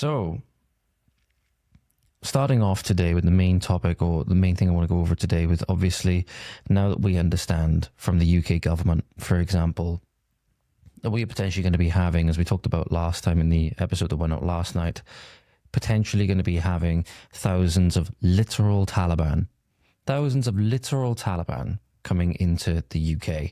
So, starting off today with the main topic, or the main thing I want to go over today, with obviously, now that we understand from the UK government, for example, that we are potentially going to be having, as we talked about last time in the episode that went out last night, potentially going to be having thousands of literal Taliban coming into the UK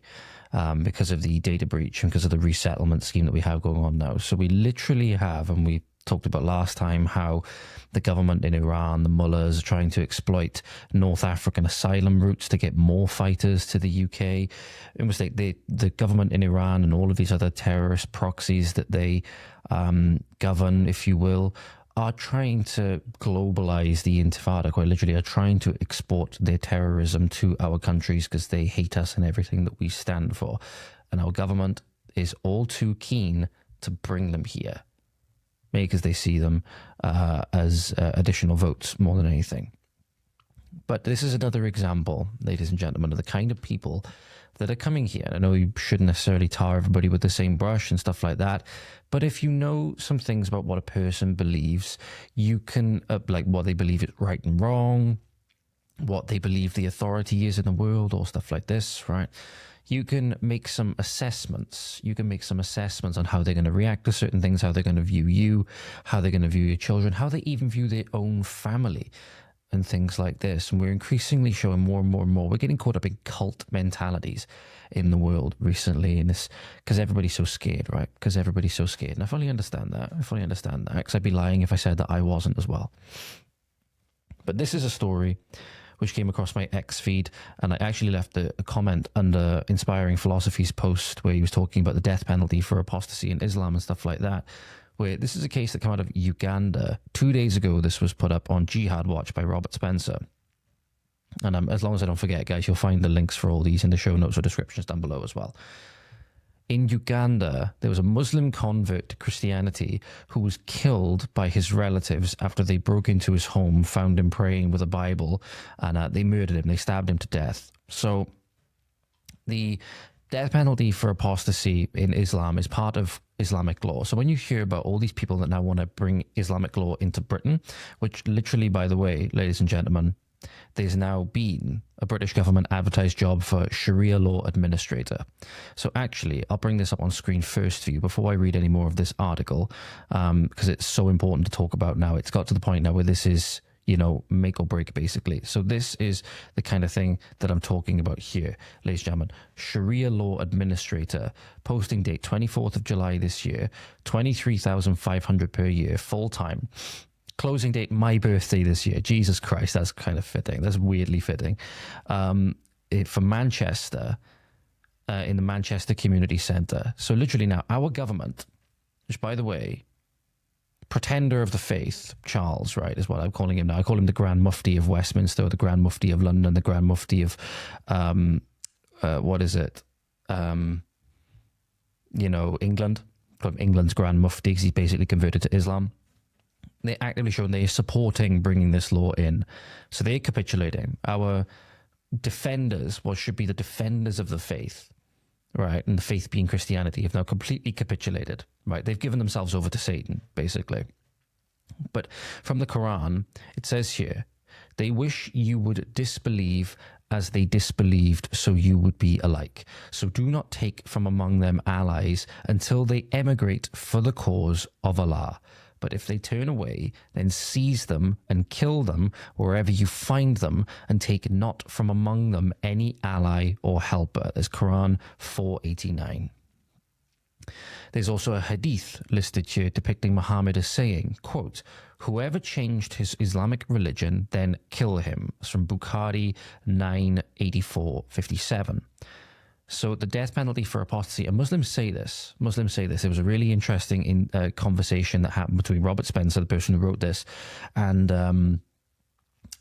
because of the data breach and because of the resettlement scheme that we have going on now. So we literally have, and we talked about last time, how the government in Iran, the mullahs, are trying to exploit North African asylum routes to get more fighters to the UK. It was like the government in Iran and all of these other terrorist proxies that they govern, if you will, are trying to globalize the intifada, quite literally, are trying to export their terrorism to our countries because they hate us and everything that we stand for. And our government is all too keen to bring them here, maybe because they see them as additional votes more than anything. But this is another example, ladies and gentlemen, of the kind of people that are coming here. I know you shouldn't necessarily tar everybody with the same brush and stuff like that, but if you know some things about what a person believes, you can, like what they believe is right and wrong, what they believe the authority is in the world, or stuff like this, right? You can make some assessments. You can make some assessments on how they're going to react to certain things, how they're going to view you, how they're going to view your children, how they even view their own family, and things like this. And we're increasingly showing more and more and more. We're getting caught up in cult mentalities in the world recently, in this, because everybody's so scared, right? Because everybody's so scared. And I fully understand that. Because I'd be lying if I said that I wasn't as well. But this is a story which came across my X feed, and I actually left a comment under Inspiring Philosophy's post where he was talking about the death penalty for apostasy in Islam and stuff like that, where this is a case that came out of Uganda. 2 days ago, this was put up on Jihad Watch by Robert Spencer. And as long as I don't forget, guys, you'll find the links for all these in the show notes or descriptions down below as well. In Uganda, there was a Muslim convert to Christianity who was killed by his relatives after they broke into his home, found him praying with a Bible, and they murdered him. They stabbed him to death. So the death penalty for apostasy in Islam is part of Islamic law. So when you hear about all these people that now want to bring Islamic law into Britain, which literally, by the way, ladies and gentlemen, there's now been a British government advertised job for Shariah law administrator. So actually, I'll bring this up on screen first for you before I read any more of this article, because it's so important to talk about now. It's got to the point now where this is, you know, make or break, basically. So this is the kind of thing that I'm talking about here, ladies and gentlemen. Shariah law administrator, posting date 24th of July this year, 23,500 per year, full-time. Closing date, my birthday this year. Jesus Christ, that's kind of fitting. That's weirdly fitting. For Manchester, in the Manchester Community Centre. So literally now, our government, which, by the way, pretender of the faith, Charles, right, is what I'm calling him now. I call him the Grand Mufti of Westminster, the Grand Mufti of London, the Grand Mufti of, England. From England's Grand Mufti, because he's basically converted to Islam. They're actively showing they're supporting bringing this law in. So they're capitulating. Our defenders, what should be the defenders of the faith, right, and the faith being Christianity, have now completely capitulated, right? They've given themselves over to Satan, basically. But from the Quran, it says here, they wish you would disbelieve as they disbelieved, so you would be alike. So do not take from among them allies until they emigrate for the cause of Allah. But if they turn away, then seize them and kill them wherever you find them, and take not from among them any ally or helper. There's Quran 489. There's also a hadith listed here depicting Muhammad as saying, quote, whoever changed his Islamic religion, then kill him. It's from Bukhari 984-57. So the death penalty for apostasy, and Muslims say this. It was a really interesting conversation that happened between Robert Spencer, the person who wrote this, and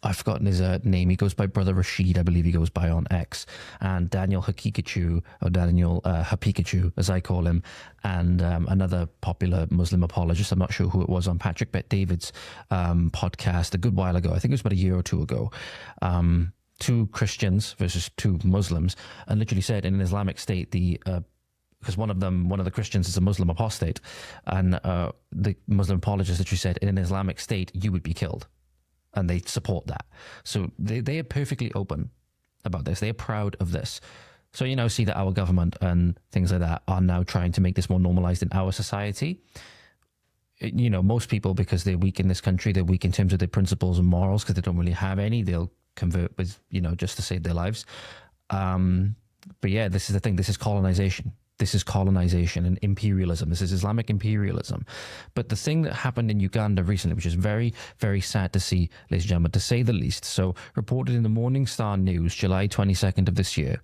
I've forgotten his name. He goes by Brother Rashid, I believe he goes by on X, and Daniel Hakikachu, or Daniel Hapikachu, as I call him, and another popular Muslim apologist. I'm not sure who it was, on Patrick Bet-David's podcast a good while ago. I think it was about a year or two ago. Two Christians versus two Muslims, and literally said in an Islamic state, the because one of the Christians is a Muslim apostate, and the Muslim apologist literally said, in an Islamic state, you would be killed. And they support that. So they are perfectly open about this. They are proud of this. So you now see that our government and things like that are now trying to make this more normalized in our society. You know, most people, because they're weak in this country, they're weak in terms of their principles and morals, because they don't really have any. They'll convert with, you know, just to save their lives. But yeah, this is the thing. This is colonization. This is colonization and imperialism. This is Islamic imperialism. But the thing that happened in Uganda recently, which is very, very sad to see, ladies and gentlemen, to say the least. So reported in the Morning Star News, July 22nd of this year,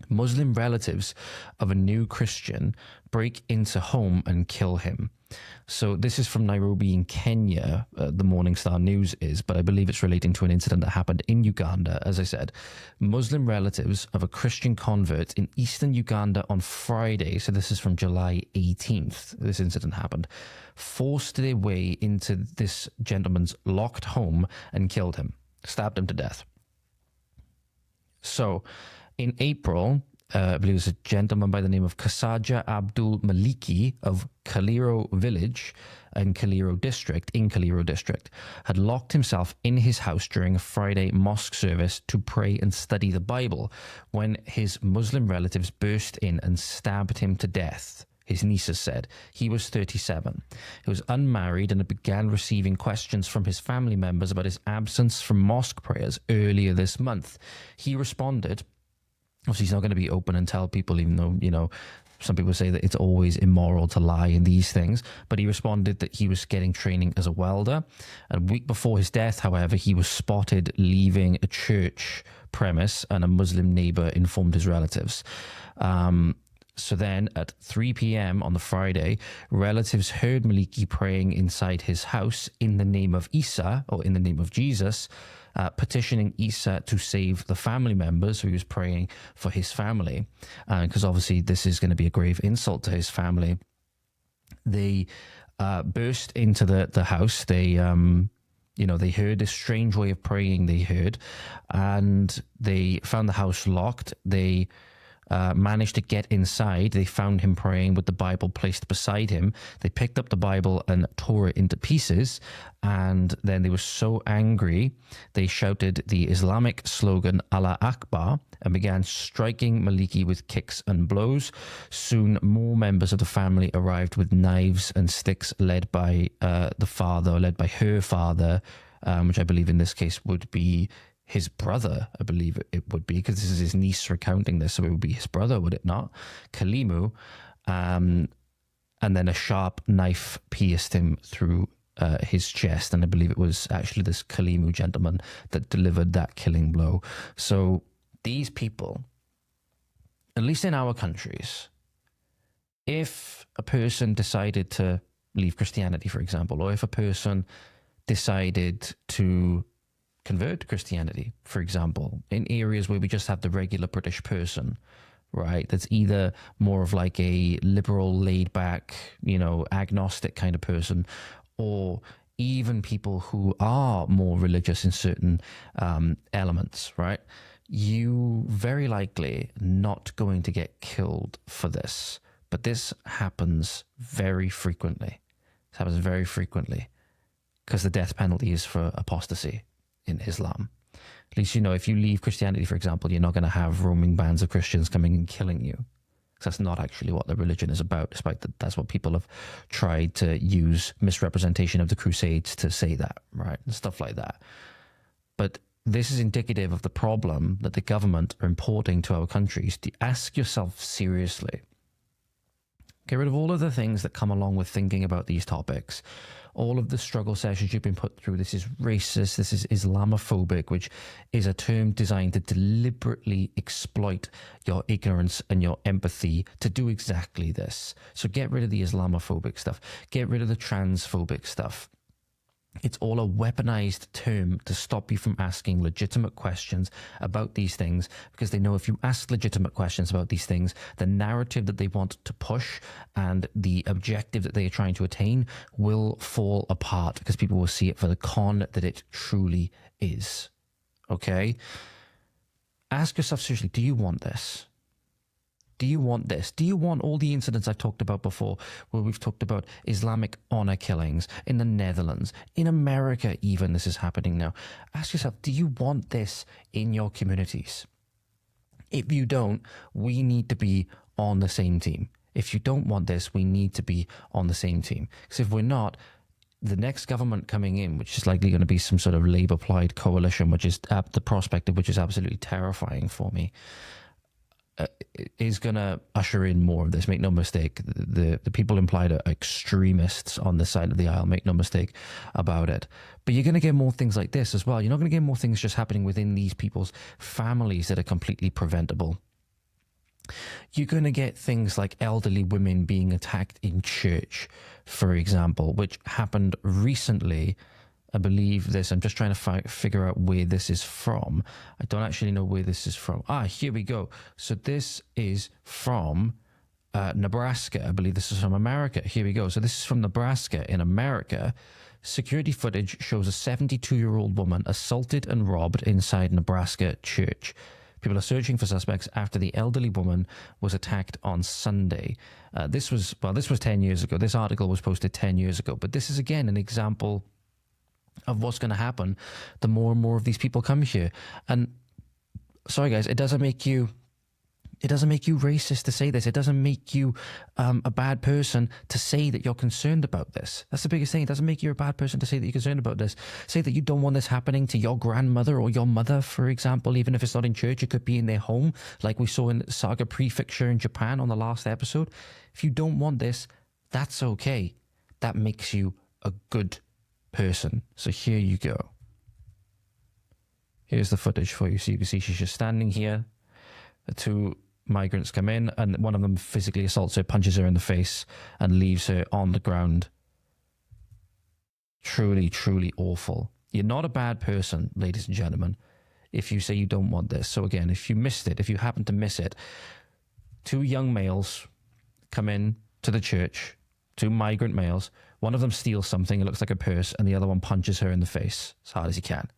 Muslim relatives of a new Christian break into home and kill him. So this is from Nairobi in Kenya, the Morning Star News is, but I believe it's relating to an incident that happened in Uganda. As I said, Muslim relatives of a Christian convert in eastern Uganda on Friday, so this is from July 18th, this incident happened, forced their way into this gentleman's locked home and killed him, stabbed him to death. So in April, I believe it was a gentleman by the name of Kasaja Abdul Maliki of Kaliro Village in Kaliro District, had locked himself in his house during a Friday mosque service to pray and study the Bible when his Muslim relatives burst in and stabbed him to death. His nieces said. He was 37. He was unmarried and had began receiving questions from his family members about his absence from mosque prayers earlier this month. He responded, obviously he's not going to be open and tell people, even though, you know, some people say that it's always immoral to lie in these things, but he responded that he was getting training as a welder. A week before his death, however, he was spotted leaving a church premise, and a Muslim neighbor informed his relatives. So then at 3 p.m. on the Friday, relatives heard Maliki praying inside his house in the name of Isa, or in the name of Jesus, petitioning Isa to save the family members who he was praying for his family. Because obviously this is going to be a grave insult to his family. They burst into the house. They they heard this strange way of praying they heard, and they found the house locked. They managed to get inside. They found him praying with the Bible placed beside him. They picked up the Bible and tore it into pieces, and then they were so angry they shouted the Islamic slogan Allah Akbar and began striking Maliki with kicks and blows. Soon more members of the family arrived with knives and sticks, led by her father, which I believe in this case would be his brother. I believe it would be, because this is his niece recounting this, so it would be his brother, would it not? Kalimu. And then a sharp knife pierced him through his chest, and I believe it was actually this Kalimu gentleman that delivered that killing blow. So these people, at least in our countries, if a person decided to leave Christianity, for example, or if a person decided to convert to Christianity, for example, in areas where we just have the regular British person, right, that's either more of like a liberal, laid back, agnostic kind of person, or even people who are more religious in certain elements, right, you very likely not going to get killed for this. But this happens very frequently. This happens very frequently because the death penalty is for apostasy in Islam. At least, if you leave Christianity, for example, you're not going to have roaming bands of Christians coming and killing you. That's not actually what the religion is about, despite that that's what people have tried to use misrepresentation of the Crusades to say that, right? And stuff like that. But this is indicative of the problem that the government are importing to our countries. To ask yourself seriously. Get rid of all of the things that come along with thinking about these topics. All of the struggle sessions you've been put through. This is racist. This is Islamophobic, which is a term designed to deliberately exploit your ignorance and your empathy to do exactly this. So get rid of the Islamophobic stuff. Get rid of the transphobic stuff. It's all a weaponized term to stop you from asking legitimate questions about these things, because they know if you ask legitimate questions about these things, the narrative that they want to push and the objective that they are trying to attain will fall apart, because people will see it for the con that it truly is. Okay? Ask yourself seriously, do you want this? Do you want this? Do you want all the incidents I've talked about before, where we've talked about Islamic honor killings in the Netherlands, in America even, this is happening now? Ask yourself, do you want this in your communities? If you don't, we need to be on the same team. If you don't want this, we need to be on the same team. Because if we're not, the next government coming in, which is likely going to be some sort of Labour-plied coalition, which is the prospect of which is absolutely terrifying for me, is going to usher in more of this. Make no mistake, the people implied are extremists on this side of the aisle. Make no mistake about it. But you're going to get more things like this as well. You're not going to get more things just happening within these people's families that are completely preventable. You're going to get things like elderly women being attacked in church, for example, which happened recently. I believe this. I'm just trying to figure out where this is from. I don't actually know where this is from. Here we go. So this is from Nebraska. I believe this is from America. Here we go. So this is from Nebraska in America. Security footage shows a 72-year-old woman assaulted and robbed inside Nebraska church. People are searching for suspects after the elderly woman was attacked on Sunday. This was 10 years ago. This article was posted 10 years ago. But this is, again, an example of what's going to happen the more and more of these people come here. And sorry, guys, it doesn't make you racist to say this. It doesn't make you a bad person to say that you're concerned about this. That's the biggest thing. It doesn't make you a bad person to say that you're concerned about this. Say that you don't want this happening to your grandmother or your mother, for example. Even if it's not in church, it could be in their home, like we saw in Saga Prefecture in Japan on the last episode. If you don't want this, that's okay. That makes you a good person. So here you go. Here's the footage for you. So you can see she's just standing here. The two migrants come in, and one of them physically assaults her, punches her in the face, and leaves her on the ground. Truly, truly awful. You're not a bad person, ladies and gentlemen, if you say you don't want this. So again, if you missed it, if you happen to miss it, two young males come in to the church, two migrant males. One of them steals something, it looks like a purse, and the other one punches her in the face as hard as he can.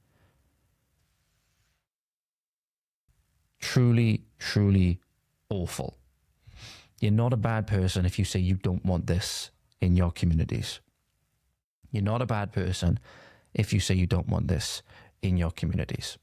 Truly, truly awful. You're not a bad person if you say you don't want this in your communities. You're not a bad person if you say you don't want this in your communities.